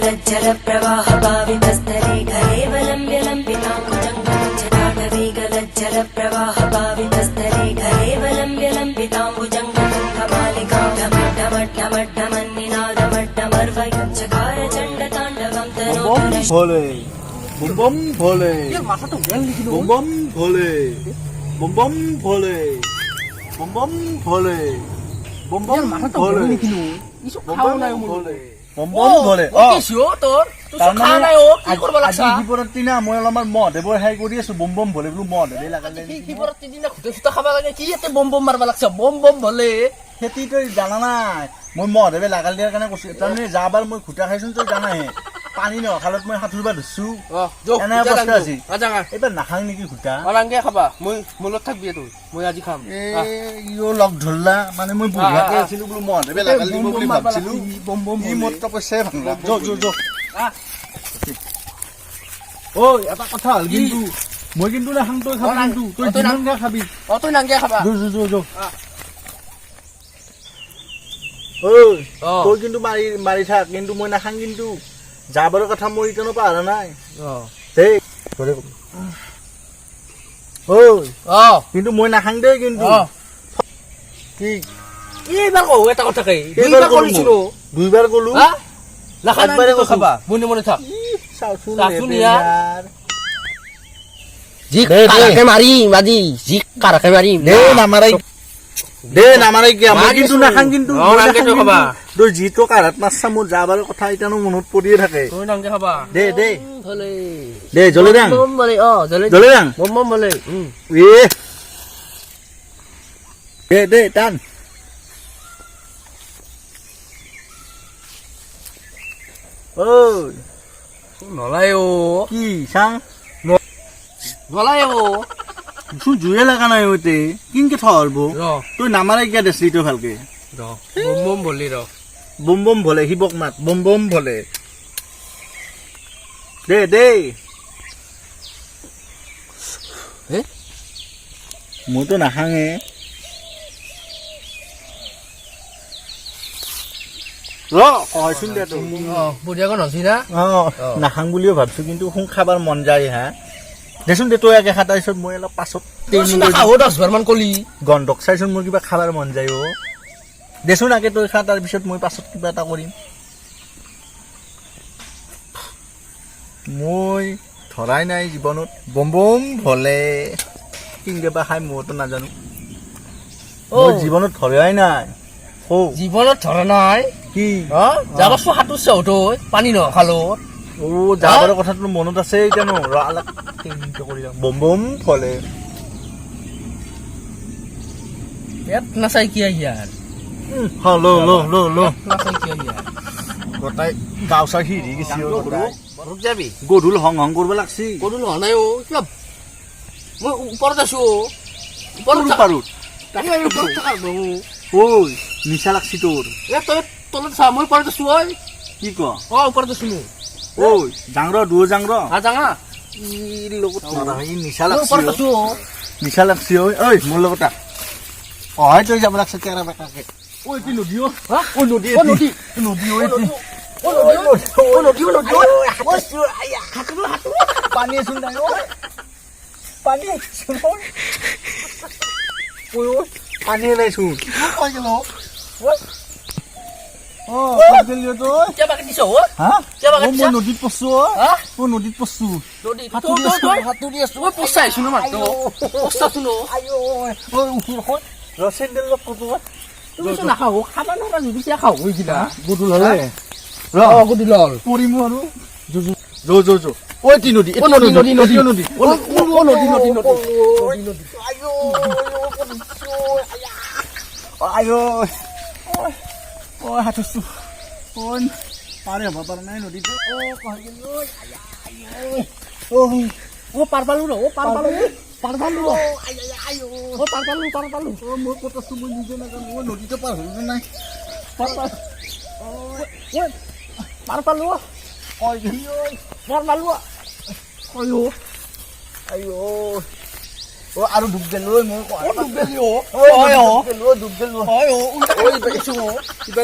वेगलज्जल प्रवाह पावितस्थले घरेवलम्ब्यलम्बिताम्बुजङ्गमच्छटाटवेगलज्जल प्रवाह पावितस्थले घरेवलम्ब्यलम्बिताम्बुजङ्गमबालिकां ढमड्ढमड्ढमड्ढमन्निनादमड्ढमर्वयुञ्चकार चण्डताण्डवं तनोतु भोले बम बम भोले बम बम भोले बम बम भोले बम बम भोले बम बम भोले बम बम भोले बम बम भोले শিৱৰাত্ৰি না মই অলপমান মহাদেৱৰ হেৰি কৰি আছো বম বম ভোলে বোলো মহাদেৱে লাগালে শিৱৰাত্ৰি দিনা ঘুটে চুটা খাব লাগে কি এতে বম বম মাৰবা লাগছে বম বম ভলে খেতি তই জানা নাই মই মহাদেৱে লাগাল দিয়াৰ কাৰণে কৈছো তাৰমানে যাবাৰ মই ঘুটা খাইছো তই জানাই পানী ন খালত মই সাঁতুৰিবা ধৰছো এনে অৱস্থা আছে এইবাৰ নাখাং নেকি ঘুটা অলাংগে খাবা মই মলত থাকবি তুই মই আজি খাম ইও লগ ধৰলা মানে মই বুঢ়াকে আছিলো বোলো মহাদেৱে লাগাল দিব বুলি ভাবছিলো বম বম ই মত পইচাই ভাঙলা যো ঐ এটা কথা হল কিন্তু মই কিন্তু নাখাং তই খাবা কিন্তু তই যিমানকে খাবি তই নাংগে খাবা যো ঐ তই কিন্তু মাৰি থাক কিন্তু মই নাখাং কিন্তু যাবৰ কথা মই ইতানো পাহৰা নাই দেই ঐ কিন্তু মই নাখাং দেই কিন্তু কি এইবাৰ কও এটা কথা কই দুইবাৰ কৰিছিলো দুইবাৰ কলো লাখাবাৰে খাবা মনে মনে থাক চাচুন ইয়াৰ জি কাৰাকে মাৰি মাদি জি কাৰাকে মাৰি দে নামাৰাই কি মই কিন্তু নাখাং কিন্তু খাবা তই যিটো কাৰাত মাছছা মোৰ যাবাৰ কথা ইতানো মনত পৰিয়ে থাকে তই নাংগে খাবা দে ভলে দে জলে দাং বম বলে জলে দাং বম বলে দে টান ঐ নলাই কি চাং নলাই শুন জুয়ে লাগা নাই ওতে কিনকে থৰব তই নামাৰাই কিয়া দেছলি তই ভালকে বম বম বলি বম বম ভলে হিবক মাত বম বম ভলে দে মইতো নাখাঙে কয়চোন দে তই বুঢ়িয়াখন হচি না নাখাং বুলিও ভাবছো কিন্তু সোঁ খাবাৰ মন যায় হা দেচোন দে তই আগে খা তাৰপিছত মই অলপ পাছত 10 বাৰ মান কলি গন্ধক চাইচোন মোৰ কিবা খাবাৰ মন যায় দেচোন আগে তই খা তাৰপিছত মই পাছত কিবা এটা কৰিম মই ধৰাই নাই জীৱনত বম বম ভলে কিনকে বা খাই মইতো নাজানো মই জীৱনত ধৰাই নাই জীৱনত ধৰা নাই কি যাবা সাঁতুৰছ তই পানী ন খালত যাবাৰ কথাটো মনত আছে এতিয়া বম বম ভলে ইয়াত নাচাই কি ইয়াৰ গোটাই গাঁও চাই হিৰি গেছি যাবি গধুল হং হং কৰিব লাগছি গধুল হোৱা নাই কিবা মই ওপৰত আছো পাৰোত ঐ নিচা লাগছি তোৰ তই তলত চা মই ওপৰত আছো কি ক ওপৰত আছো ঐ জাংৰ দুৱ জাংৰ জাঙা নিচা লাগছি ঐ মোৰ লগত তই যাব লাগছে কেৰা বেকাকে ঐ কি নদী পানী আছোন নাই পানী পানী নাইছোন নদীত পৰছো নদীত পৰছো সাঁতুৰি আছো পচাইছো ন মাত্ৰ পচাছো ন চেণ্ডেল নাখাও খাবা নৰা যদি খাও এইকেইটা গধুল হলে গধুল হল পৰিম আৰু ঐ কি নদী হাতছো পাৰে হ'ব পৰা নাই নদীটো পাৰ পালো মই ক'ত আছো মই নিজে নাজানো নদীটো পাৰ হ'ল নাই পাৰ পালো আৰু ডুব গেলো মই ডুব গেলো কিবা